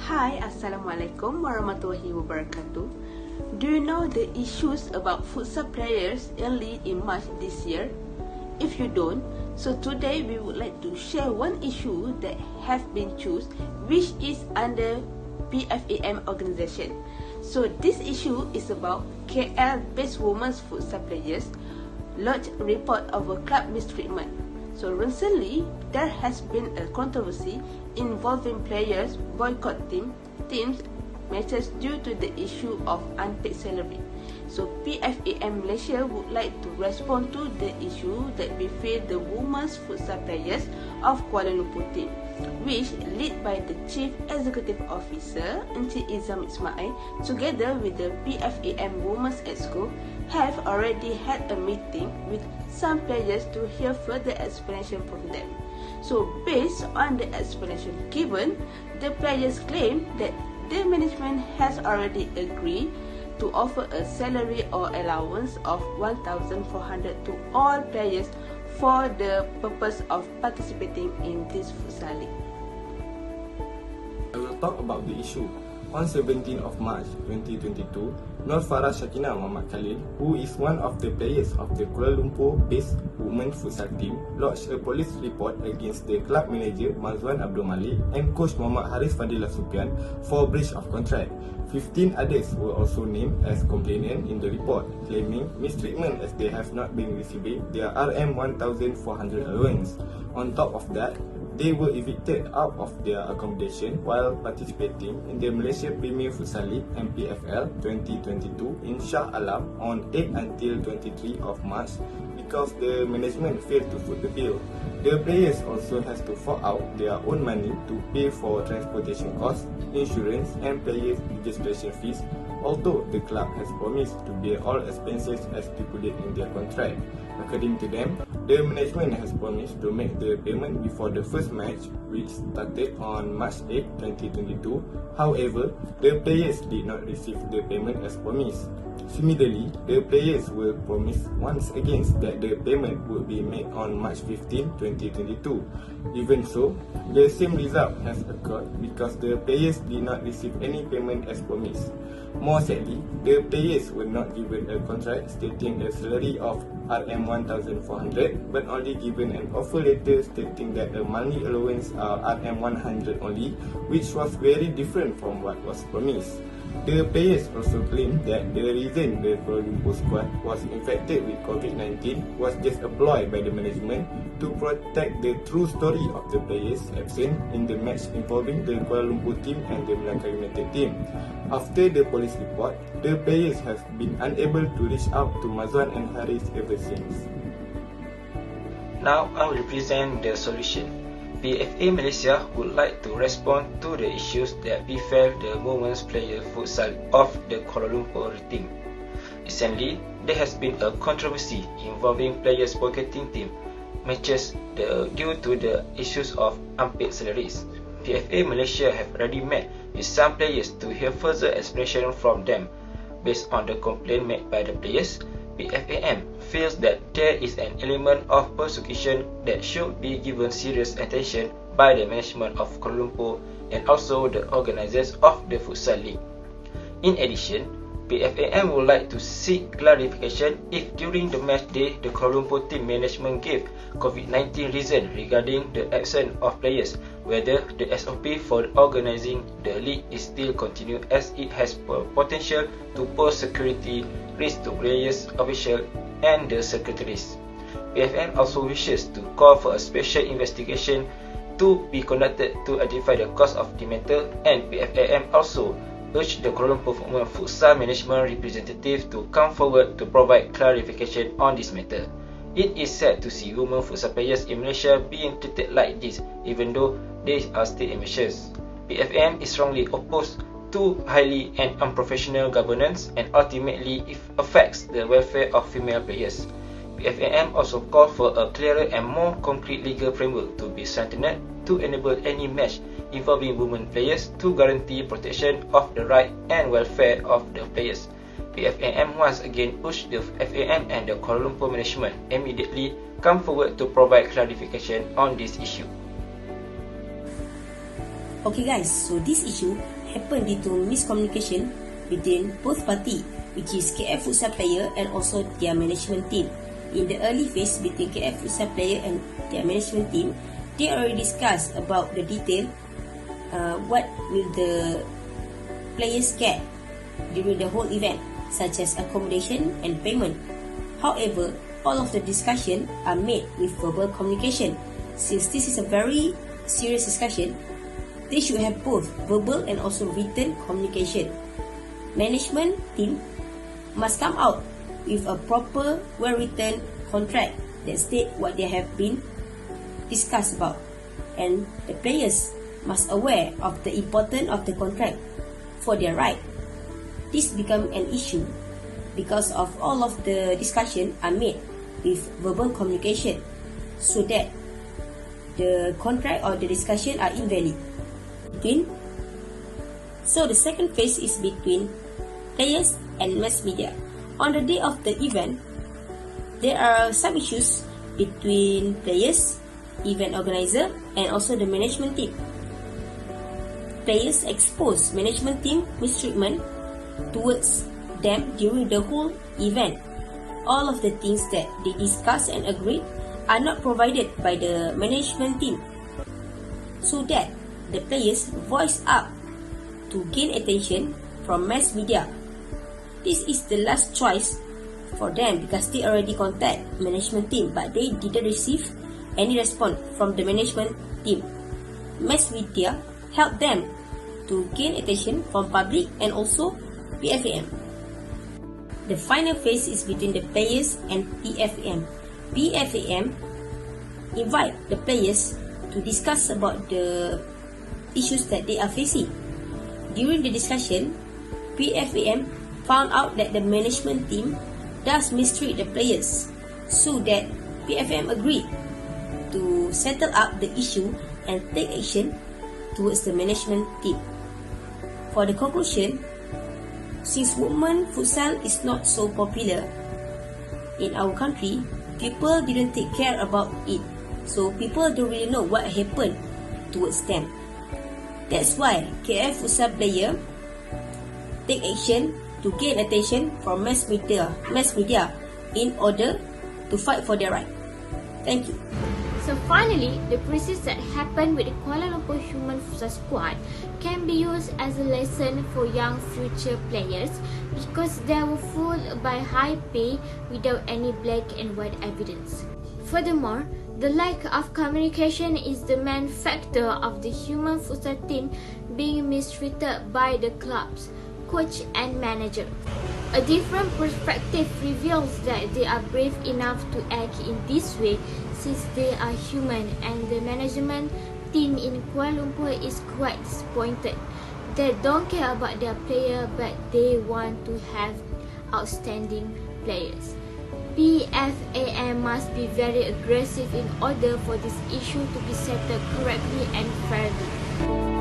Hi, Assalamualaikum warahmatullahi wabarakatuh. Do you know the issues about futsal players early in March this year? If you don't, so today we would like to share one issue that have been chosen, which is under PFAM organization. So this issue is about KL-based women's futsal players lodged report of a club mistreatment. So recently, there has been a controversy involving players boycotting teams matches due to the issue of unpaid salary. So PFAM Malaysia would like to respond to the issue that befell the women's futsal players of Kuala Lumpur team, which led by the Chief Executive Officer Encik Izam Ismail together with the PFAM Women's Exco have already had a meeting with some players to hear further explanation from them. So based on the explanation given, the players claim that the management has already agreed to offer a salary or allowance of 1,400 to all players for the purpose of participating in this futsal league. I will talk about the issue. On 17th of March 2022, Nur Farah Shakina Muhammad Khalil, who is one of the players of the Kuala Lumpur-based women's futsal team, lodged a police report against the club manager Mazwan Abdul Malik and coach Muhammad Haris Fadilah Supian for breach of contract. 15 others were also named as complainant in the report, claiming mistreatment as they have not been receiving their RM 1,400 allowance. On top of that, they were evicted out of their accommodation while participating in the Malaysia Premier Futsal League MPFL 2022 in Shah Alam on 8 until 23 of March because the management failed to foot the bill. The players also has to fork out their own money to pay for transportation costs, insurance and players registration fees, although the club has promised to bear all expenses as stipulated in their contract. According to them, the management has promised to make the payment before the first match, which started on March 8, 2022. However, the players did not receive the payment as promised. Similarly, the players were promised once again that the payment would be made on March 15, 2022. Even so, the same result has occurred because the players did not receive any payment as promised. More sadly, the players were not given a contract stating a salary of RM 1,400 but only given an offer letter stating that the monthly allowance are RM 100 only, which was very different from what was promised. The players also claimed that the reason the Kuala Lumpur squad was infected with COVID-19 was just a ploy by the management to protect the true story of the players absent in the match involving the Kuala Lumpur team and the Melaka United team. After the police report, the players have been unable to reach out to Mazwan and Haris ever since. Now I will present the solution. PFA Malaysia would like to respond to the issues that befell the women's player futsal of the Kuala Lumpur team. Recently, there has been a controversy involving players boycotting team matches due to the issues of unpaid salaries. PFA Malaysia have already met with some players to hear further explanation from them. Based on the complaint made by the players, PFAM feels that there is an element of persecution that should be given serious attention by the management of Kuala Lumpur and also the organisers of the futsal league. In addition, PFAM would like to seek clarification if during the match day the Kuala Lumpur team management gave COVID-19 reason regarding the absence of players, whether the SOP for organising the league is still continued as it has potential to pose security risk to players, officials and the secretaries. PFM also wishes to call for a special investigation to be conducted to identify the cause of the matter, and PFM also urged the Kuala Lumpur Futsal Management representative to come forward to provide clarification on this matter. It is sad to see women futsal players in Malaysia being treated like this, even though they are still amateurs. PFM is strongly opposed to highly and unprofessional governance and ultimately it affects the welfare of female players. PFAM also called for a clearer and more concrete legal framework to be strengthened to enable any match involving women players to guarantee protection of the right and welfare of the players. PFAM once again urged the FAM and the Kuala Lumpur management immediately come forward to provide clarification on this issue. Okay guys, so this issue happened due to miscommunication between both parties, which is KF Futsal player and also their management team. In the early phase between KF Futsal player and their management team, they already discussed about the detail, what will the players get during the whole event, such as accommodation and payment. However, all of the discussion are made with verbal communication. Since this is a very serious discussion, they should have both verbal and also written communication. Management team must come out with a proper, well-written contract that state what they have been discussed about, and the players must aware of the importance of the contract for their right. This become an issue because of all of the discussion are made with verbal communication, so that the contract or the discussion are invalid. So the second phase is between players and mass media. On the day of the event, there are some issues between players, event organizer, and also the management team. Players expose management team mistreatment towards them during the whole event. All of the things that they discuss and agree are not provided by the management team, so that the players voice up to gain attention from mass media. This is the last choice for them because they already contact management team, but they didn't receive any response from the management team. Mass media help them to gain attention from public and also PFAM. The final phase is between the players and PFAM. PFAM invite the players to discuss about the issues that they are facing. During the discussion, PFAM found out that the management team does mistreat the players, so that PFAM agreed to settle up the issue and take action towards the management team. For the conclusion, since women futsal is not so popular in our country, people didn't take care about it, so people don't really know what happened towards them. That's why KF futsal player take action to gain attention from mass media in order to fight for their right. Thank you. So finally, the crisis that happened with the Kuala Lumpur Human Futsal squad can be used as a lesson for young future players because they were fooled by high pay without any black and white evidence. Furthermore, the lack of communication is the main factor of the human futsal team being mistreated by the clubs, coach and manager. A different perspective reveals that they are brave enough to act in this way since they are human, and the management team in Kuala Lumpur is quite disappointed. They don't care about their player, but they want to have outstanding players. PFAM must be very aggressive in order for this issue to be settled correctly and fairly.